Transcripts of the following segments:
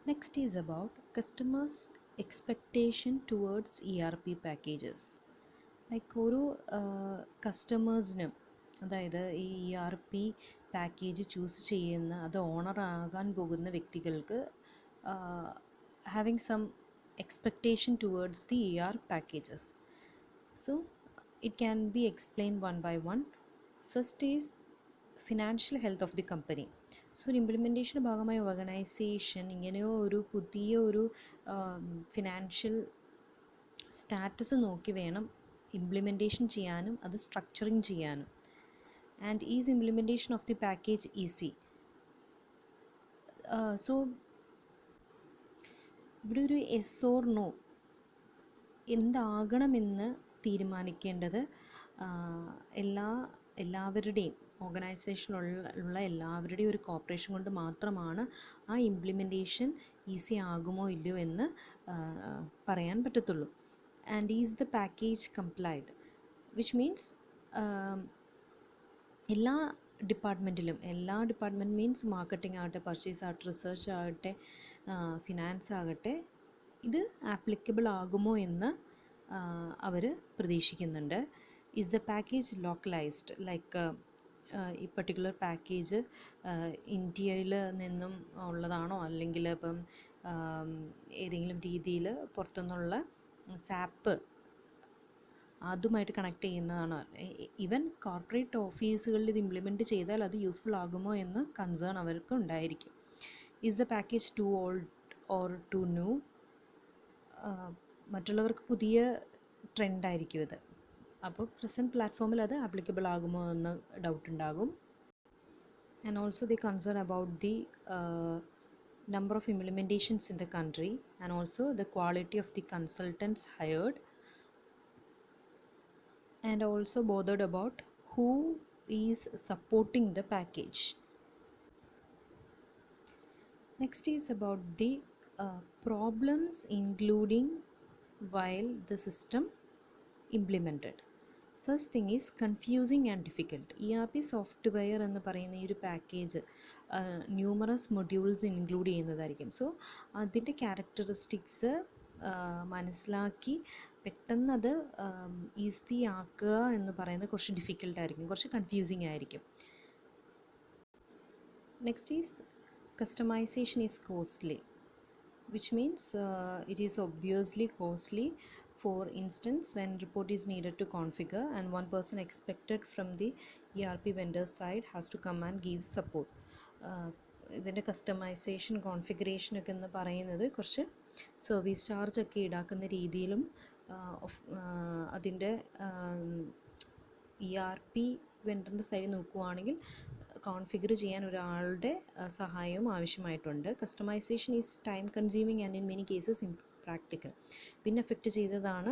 Next is about customers' expectation towards ERP packages. Like ഓരോ കസ്റ്റമേഴ്സിനും, അതായത് ഈ ERP പാക്കേജ് ചൂസ് ചെയ്യുന്ന അത് ഓണർ ആകാൻ പോകുന്ന വ്യക്തികൾക്ക് having some expectation towards the ERP packages. So it can be explained one by one. First is financial health of the company. So ഒരു ഇംപ്ലിമെൻറ്റേഷൻ്റെ ഭാഗമായി ഓർഗനൈസേഷൻ ഇങ്ങനെയോ ഒരു പുതിയ ഒരു ഫിനാൻഷ്യൽ സ്റ്റാറ്റസ് നോക്കി വേണം ഇംപ്ലിമെൻറ്റേഷൻ ചെയ്യാനും അത് സ്ട്രക്ചറിങ് ചെയ്യാനും. And is implementation of the package easy. So ഇവിടെ ഒരു എസ് ഓർ നോ എന്താകണമെന്ന് തീരുമാനിക്കേണ്ടത് എല്ലാവരുടെയും ഓർഗനൈസേഷനിലുള്ള എല്ലാവരുടെയും ഒരു കോപ്പറേഷൻ കൊണ്ട് മാത്രമാണ് ആ ഇംപ്ലിമെൻറ്റേഷൻ ഈസി ആകുമോ ഇല്ലയോ എന്ന് പറയാൻ പറ്റത്തുള്ളൂ. And is the package complied, which means എല്ലാ ഡിപ്പാർട്ട്മെൻറ്റ് മീൻസ് മാർക്കറ്റിംഗ് ആകട്ടെ, പർച്ചേസ് ആകട്ടെ, റിസർച്ച് ആകട്ടെ, ഫിനാൻസ് ആകട്ടെ, ഇത് ആപ്ലിക്കബിൾ ആകുമോ എന്ന് അവർ പ്രതീക്ഷിക്കുന്നുണ്ട്. Is the package localised, like ഈ പർട്ടിക്കുലർ പാക്കേജ് ഇന്ത്യയിൽ നിന്നും ഉള്ളതാണോ, അല്ലെങ്കിൽ ഇപ്പം ഏതെങ്കിലും രീതിയിൽ പുറത്തുനിന്നുള്ള സാപ്പ് അതുമായിട്ട് കണക്ട് ചെയ്യുന്നതാണോ. ഈവൻ കോർപ്പറേറ്റ് ഓഫീസുകളിൽ ഇത് ഇംപ്ലിമെൻറ്റ് ചെയ്താൽ അത് യൂസ്ഫുൾ ആകുമോ എന്ന് കൺസേൺ അവർക്ക് ഉണ്ടായിരിക്കും. Is the package too old or too new, മറ്റുള്ളവർക്ക് പുതിയ ട്രെൻഡായിരിക്കും ഇത്. അപ്പോൾ പ്രസൻറ്റ് പ്ലാറ്റ്ഫോമിൽ അത് ആപ്ലിക്കബിൾ ആകുമോ എന്ന് ഡൗട്ട് ഉണ്ടാകും. And also the concern about the number of implementations in the country, and also the quality of the consultants hired, and also bothered about who is supporting the package. Next is about the problems including while the system implemented. First thing is confusing and difficult. ERP software എന്ന് പറയുന്ന ഈ ഒരു package numerous modules include ചെയ്യുന്നതായിരിക്കും. So അതിൻ്റെ characteristics മനസ്സിലാക്കി പെട്ടെന്ന് അത് easy ആക്കുക എന്ന് പറയുന്നത് കുറച്ച് ഡിഫിക്കൽട്ടായിരിക്കും, കുറച്ച് കൺഫ്യൂസിങ് ആയിരിക്കും. Next is customization is costly, which means it is obviously costly. For instance, when report is needed to configure and one person expected from the ERP vendor side has to come and give support. ഇതിൻ്റെ customisation configuration ഒക്കെ എന്ന് പറയുന്നത് കുറച്ച് service charge ഒക്കെ ഈടാക്കുന്ന രീതിയിലും അതിൻ്റെ ERP വെണ്ടറിൻ്റെ സൈഡിൽ നോക്കുകയാണെങ്കിൽ കോൺഫിഗർ ചെയ്യാൻ ഒരാളുടെ സഹായവും ആവശ്യമായിട്ടുണ്ട്. Customisation is time consuming and in many cases impractical. പിന്നെ എഫക്റ്റ് ചെയ്തതാണ്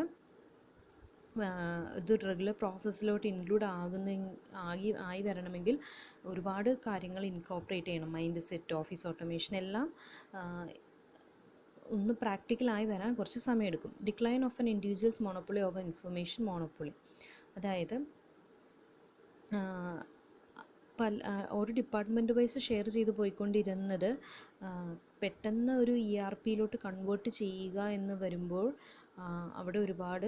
ഇത് റെഗുലർ പ്രോസസ്സിലോട്ട് ഇൻക്ലൂഡ് ആയി വരണമെങ്കിൽ ഒരുപാട് കാര്യങ്ങൾ ഇൻകോപ്പറേറ്റ് ചെയ്യണം. മൈൻഡ് സെറ്റ്, ഓഫീസ് ഓട്ടോമേഷൻ എല്ലാം ഒന്ന് പ്രാക്ടിക്കലായി വരാൻ കുറച്ച് സമയമെടുക്കും. Decline of an individuals monopoly of information monopoly, അതായത് ഒരു ഡിപ്പാർട്ട്മെൻറ്റ് വൈസ് ഷെയർ ചെയ്ത് പോയിക്കൊണ്ടിരുന്നത് പെട്ടെന്ന് ഒരു ERPയിലോട്ട് കൺവേർട്ട് ചെയ്യുക എന്ന് വരുമ്പോൾ അവിടെ ഒരുപാട്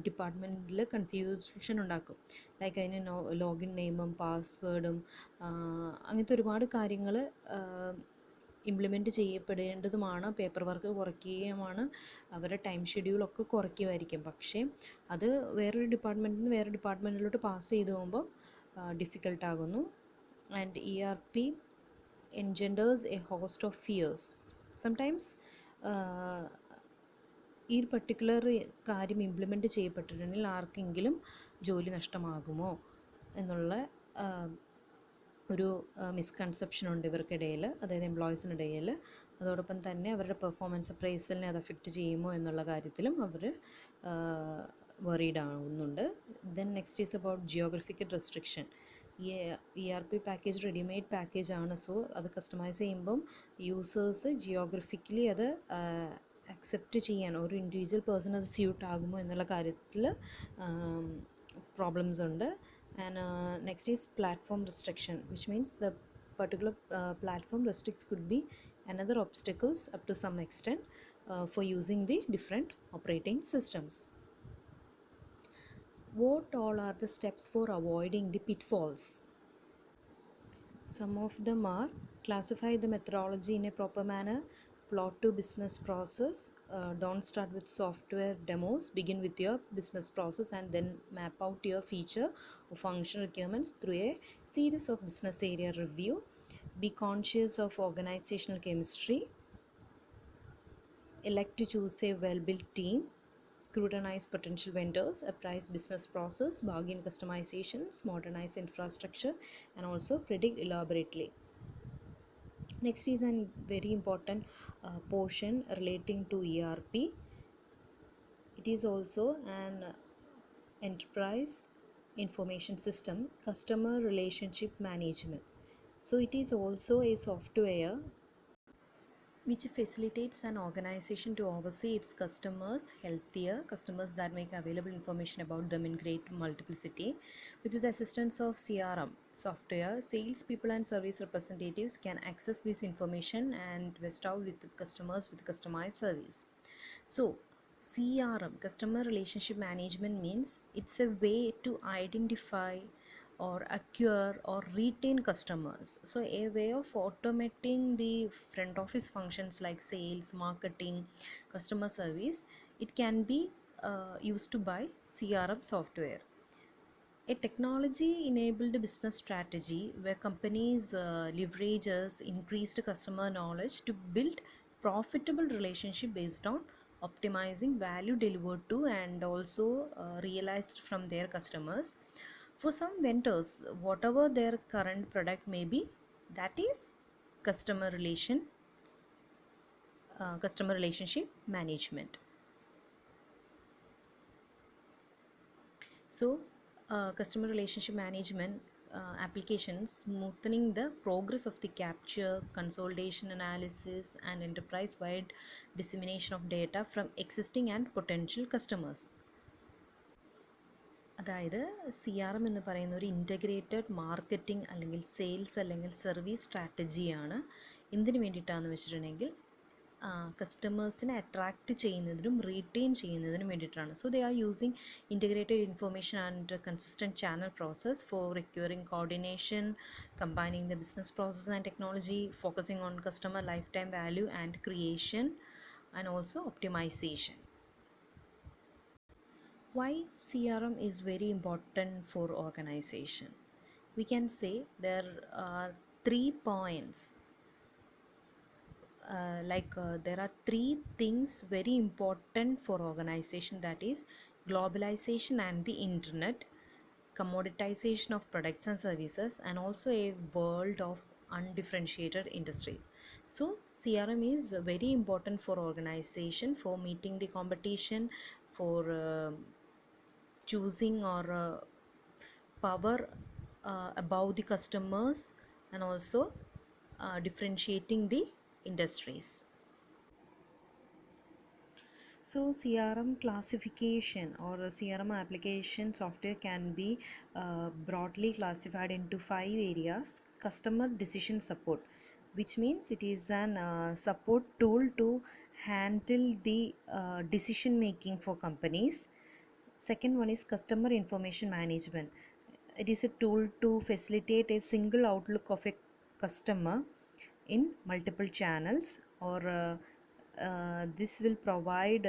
ഡിപ്പാർട്ട്മെൻറ്റിൽ കൺഫ്യൂഷൻ ഉണ്ടാക്കും. ലൈക്ക് അതിന് ലോഗിൻ നെയിമും പാസ്വേഡും അങ്ങനത്തെ ഒരുപാട് കാര്യങ്ങൾ ഇംപ്ലിമെൻറ്റ് ചെയ്യപ്പെടേണ്ടതുമാണ്. പേപ്പർ വർക്ക് കുറയ്ക്കുകയുമാണ്, അവരുടെ ടൈം ഷെഡ്യൂളൊക്കെ കുറയ്ക്കുമായിരിക്കും. പക്ഷേ അത് വേറൊരു ഡിപ്പാർട്ട്മെൻറ്റിൽ നിന്ന് വേറെ ഡിപ്പാർട്ട്മെൻറ്റിലോട്ട് പാസ് ചെയ്ത് പോകുമ്പോൾ ഡിഫിക്കൽട്ടാകുന്നു. And ERP engenders a host of fears. Sometimes ഈ പർട്ടിക്കുലർ കാര്യം ഇംപ്ലിമെൻറ്റ് ചെയ്യപ്പെട്ടിട്ടുണ്ടെങ്കിൽ ആർക്കെങ്കിലും ജോലി നഷ്ടമാകുമോ എന്നുള്ള ഒരു മിസ്കൺസെപ്ഷൻ ഉണ്ട് ഇവർക്കിടയിൽ, അതായത് എംപ്ലോയീസിനിടയിൽ. അതോടൊപ്പം തന്നെ അവരുടെ പെർഫോമൻസ് അപ്രൈസലിനെ അത് അഫക്റ്റ് ചെയ്യുമോ എന്നുള്ള കാര്യത്തിലും അവർ വറീഡ് ആവുന്നുണ്ട്. Then next is about geographical restriction. ഈ ERP പാക്കേജ് റെഡിമെയ്ഡ് പാക്കേജ് ആണ്. സോ അത് കസ്റ്റമൈസ് ചെയ്യുമ്പം യൂസേഴ്സ് ജിയോഗ്രഫിക്കലി അത് അക്സെപ്റ്റ് ചെയ്യാൻ ഒരു ഇൻഡിവിജ്വൽ പേഴ്സൺ അത് സ്യൂട്ട് ആകുമോ എന്നുള്ള കാര്യത്തിൽ പ്രോബ്ലംസ് ഉണ്ട്. And next is platform restriction, which means the particular platform restricts could be another obstacles up to some extent for using the different operating systems. What all are the steps for avoiding the pitfalls? Some of them are: classify the methodology in a proper manner, plot to business process, don't start with software demos, begin with your business process and then map out your feature or function requirements through a series of business area review, be conscious of organizational chemistry, elect to choose a well-built team, scrutinize potential vendors, appraise business process, bargain customizations, modernize infrastructure, and also predict elaborately. Next is a very important portion relating to ERP. It is also an enterprise information system, customer relationship management. So it is also a software which facilitates an organization to oversee its customers healthier, customers that make available information about them in great multiplicity. With the assistance of CRM software, salespeople and service representatives can access this information and bestow with customers with customized service. So CRM, customer relationship management, means it's a way to identify or acquire or retain customers. So a way of automating the front office functions like sales, marketing, customer service. It can be used to buy CRM software. A technology enabled business strategy where companies leverages increased customer knowledge to build profitable relationship based on optimizing value delivered to and also realized from their customers. For some vendors, whatever their current product may be, that is customer relation customer relationship management. So customer relationship management applications smoothing the progress of the capture, consolidation analysis and enterprise wide dissemination of data from existing and potential customers. അതായത് C R M എന്ന് പറയുന്ന ഒരു integrated marketing അല്ലെങ്കിൽ sales അല്ലെങ്കിൽ service സ്ട്രാറ്റജിയാണ്. എന്തിനു വേണ്ടിയിട്ടാണെന്ന് വെച്ചിട്ടുണ്ടെങ്കിൽ കസ്റ്റമേഴ്സിനെ അട്രാക്റ്റ് ചെയ്യുന്നതിനും റീറ്റെയിൻ ചെയ്യുന്നതിനും വേണ്ടിയിട്ടാണ്. So they are using integrated information and consistent channel process for requiring coordination, combining the business process and technology, focusing on customer lifetime value and creation and also optimization. Why CRM is very important for organization? We can say there are 3 points. There are 3 things very important for organization, that is globalization and the internet, commoditization of products and services, and also a world of undifferentiated industry. So CRM is very important for organization for meeting the competition, for choosing or power above the customers, and also differentiating the industries. So CRM classification or CRM application software can be broadly classified into 5 areas. Customer decision support, which means it is an support tool to handle the decision making for companies. Second one is customer information management. It is a tool to facilitate a single outlook of a customer in multiple channels, or this will provide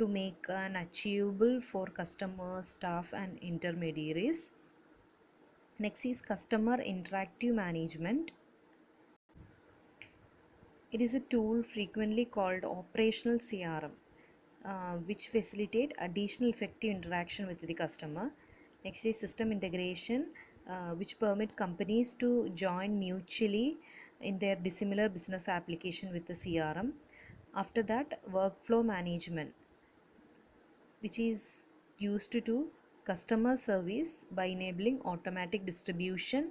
to make an achievable for customers, staff and intermediaries. Next is customer interactive management. It is a tool frequently called operational CRM, which facilitate additional effective interaction with the customer. Next is system integration, which permit companies to join mutually in their dissimilar business application with the CRM. After that, workflow management, which is used to customer service by enabling automatic distribution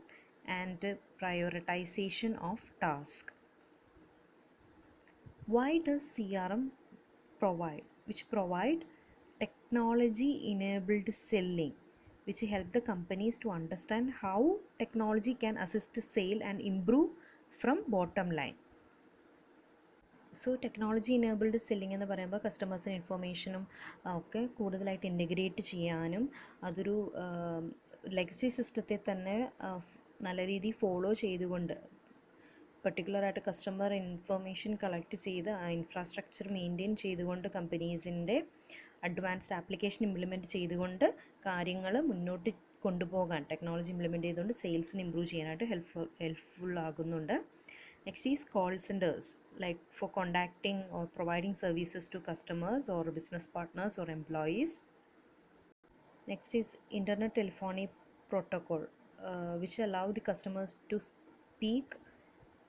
and prioritization of tasks. Why does CRM provide technology enabled selling, which help the companies to understand how technology can assist sale and improve from bottom line. So technology enabled selling എന്ന് പറയുമ്പോൾ കസ്റ്റമേഴ്സിന് ഇൻഫർമേഷനും ഒക്കെ കൂടുതലായിട്ട് integrate ചെയ്യാനും അതൊരു legacy സിസ്റ്റത്തെ തന്നെ നല്ല രീതിയിൽ ഫോളോ ചെയ്തുകൊണ്ട് പർട്ടിക്കുലറായിട്ട് കസ്റ്റമർ ഇൻഫർമേഷൻ കളക്ട് ചെയ്ത് ആ ഇൻഫ്രാസ്ട്രക്ചർ മെയിൻറ്റെയിൻ ചെയ്തുകൊണ്ട് കമ്പനീസിൻ്റെ അഡ്വാൻസ്ഡ് ആപ്ലിക്കേഷൻ ഇംപ്ലിമെൻറ്റ് ചെയ്തുകൊണ്ട് കാര്യങ്ങൾ മുന്നോട്ട് കൊണ്ടുപോകാൻ ടെക്നോളജി ഇംപ്ലിമെൻറ്റ് ചെയ്തുകൊണ്ട് സെയിൽസിന് ഇമ്പ്രൂവ് ചെയ്യാനായിട്ട് ഹെൽപ്ഫുൾ ആകുന്നുണ്ട്. Next is call centers, like for contacting or providing services to customers or business partners or employees. Next is internet telephony protocol, which allow the customers to speak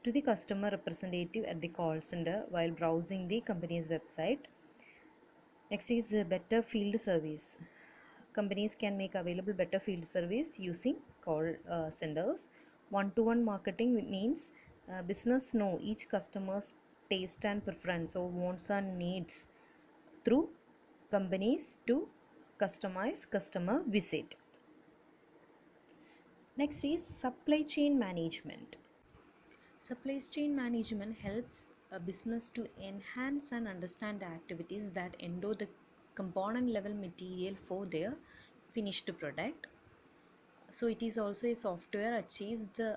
to the customer representative at the call center while browsing the company's website. Next is better field service. Companies can make available better field service using call centers. One-to-one marketing means business know each customer's taste and preference or wants and needs through companies to customize customer visit. Next is supply chain management. Supply chain management helps a business to enhance and understand the activities that endure the component level material for their finished product. So it is also a software achieves the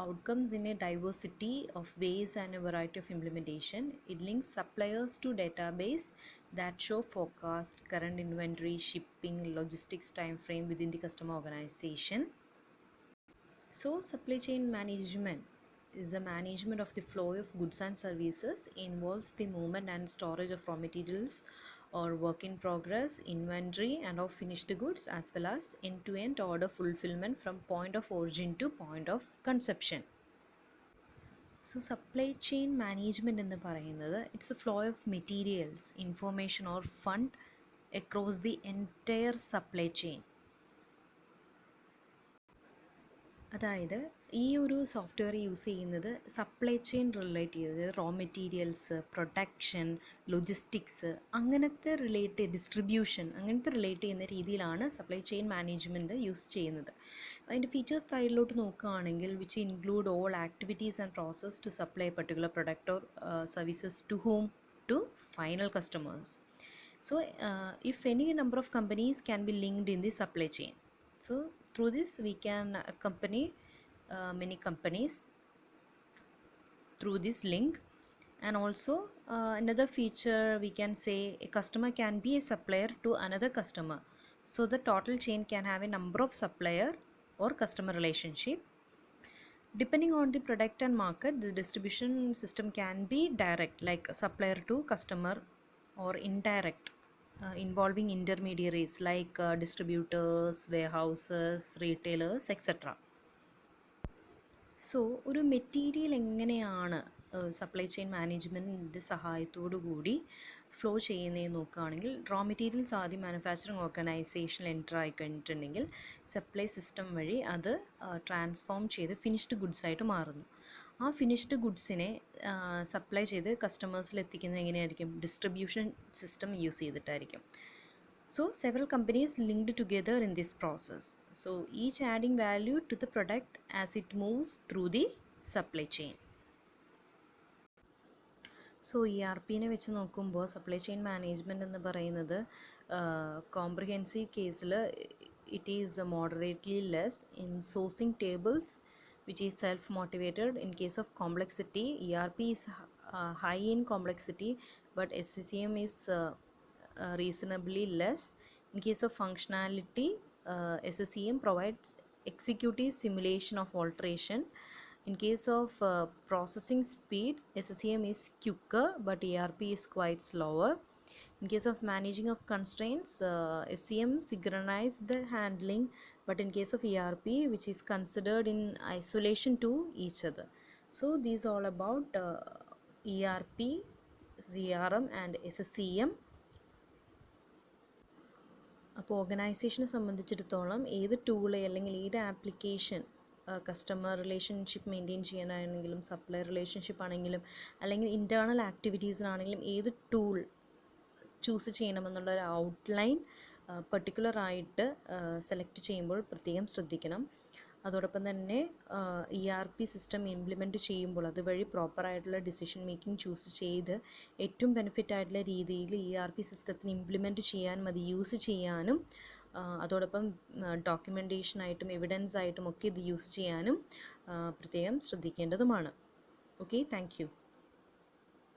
outcomes in a diversity of ways and a variety of implementation. It links suppliers to database that show forecast, current inventory, shipping, logistics time frame within the customer organization. So supply chain management is the management of the flow of goods and services, involves the movement and storage of raw materials or work in progress, inventory and of finished goods, as well as end-to-end order fulfillment from point of origin to point of consumption. So supply chain management എന്ന് പറയുന്നത് it's A flow of materials, information or fund across the entire supply chain. അതായത് ഈ ഒരു software use ചെയ്യുന്നത് supply chain relate ചെയ്തത് raw materials, production, logistics, അങ്ങനത്തെ distribution അങ്ങനത്തെ relate ചെയ്യുന്ന രീതിയിലാണ് സപ്ലൈ ചെയിൻ മാനേജ്മെൻറ്റ് യൂസ് ചെയ്യുന്നത്. അതിൻ്റെ ഫീച്ചേഴ്സ് സൈഡിലോട്ട് നോക്കുകയാണെങ്കിൽ which include all activities and process to supply particular product or services to home to final customers. So if any number of companies can be linked in the supply chain, so through this we can accompany many companies through this link. And also another feature we can say a customer can be a supplier to another customer, so the total chain can have a number of supplier or customer relationship. Depending on the product and market, the distribution system can be direct, like supplier to customer, or indirect, involving intermediaries like distributors, warehouses, retailers, etc. So ഒരു material എങ്ങനെയാണ് supply chain മാനേജ്മെൻറ്റിൻ്റെ സഹായത്തോടു കൂടി flow ചെയ്യുന്നതെന്ന് നോക്കുകയാണെങ്കിൽ, raw materials ആദ്യം manufacturing ഓർഗനൈസേഷനിൽ enter ആയി കഴിഞ്ഞിട്ടുണ്ടെങ്കിൽ സപ്ലൈ സിസ്റ്റം വഴി അത് ട്രാൻസ്ഫോം ചെയ്ത് ഫിനിഷ്ഡ് ഗുഡ്സായിട്ട് മാറുന്നു. ആ ഫിനിഷ്ഡ് ഗുഡ്സിനെ സപ്ലൈ ചെയ്ത് കസ്റ്റമേഴ്സിൽ എത്തിക്കുന്നത് എങ്ങനെയായിരിക്കും? ഡിസ്ട്രിബ്യൂഷൻ സിസ്റ്റം യൂസ് ചെയ്തിട്ടായിരിക്കും. So several companies linked together in this process, so each adding value to the product as it moves through the supply chain. So ERPനെ വെച്ച് നോക്കുമ്പോൾ സപ്ലൈ ചെയിൻ മാനേജ്മെൻറ്റ് എന്ന് പറയുന്നത് കോംപ്രിഹെൻസീവ് കേസിൽ it is moderately less in sourcing tables which is self-motivated. In case of complexity, ERP is high in complexity, but SCCM is reasonably less. In case of functionality, SCCM provides executive simulation of alteration. In case of processing speed, SCCM is quicker, but ERP is quite slower. In case of managing of constraints, SCM synchronize the handling, but in case of ERP, which is considered in isolation to each other. So these all about ERP, CRM and SCCM. അപ്പോൾ ഓർഗനൈസേഷനെ സംബന്ധിച്ചിടത്തോളം ഏത് tool അല്ലെങ്കിൽ ഏത് application customer relationship maintain ചെയ്യാനാണെങ്കിലും, supply relationship ആണെങ്കിലും, അല്ലെങ്കിൽ internal ആക്ടിവിറ്റീസിനാണെങ്കിലും ഏത് ടൂൾ ചൂസ് ചെയ്യണമെന്നുള്ള ഒരു ഔട്ട്ലൈൻ പെർട്ടിക്കുലറായിട്ട് സെലക്ട് ചെയ്യുമ്പോൾ പ്രത്യേകം ശ്രദ്ധിക്കണം. അതോടൊപ്പം തന്നെ ERP സിസ്റ്റം ഇംപ്ലിമെൻറ്റ് ചെയ്യുമ്പോൾ അതുവഴി പ്രോപ്പറായിട്ടുള്ള ഡിസിഷൻ മേക്കിംഗ് ചൂസ് ചെയ്ത് ഏറ്റവും ബെനിഫിറ്റ് ആയിട്ടുള്ള രീതിയിൽ ERP സിസ്റ്റത്തിന് ഇംപ്ലിമെൻറ്റ് ചെയ്യാനും അത് യൂസ് ചെയ്യാനും അതോടൊപ്പം ഡോക്യുമെൻറ്റേഷനായിട്ടും എവിഡൻസ് ആയിട്ടും ഒക്കെ ഇത് യൂസ് ചെയ്യാനും പ്രത്യേകം ശ്രദ്ധിക്കേണ്ടതുമാണ്. Okay, thank you.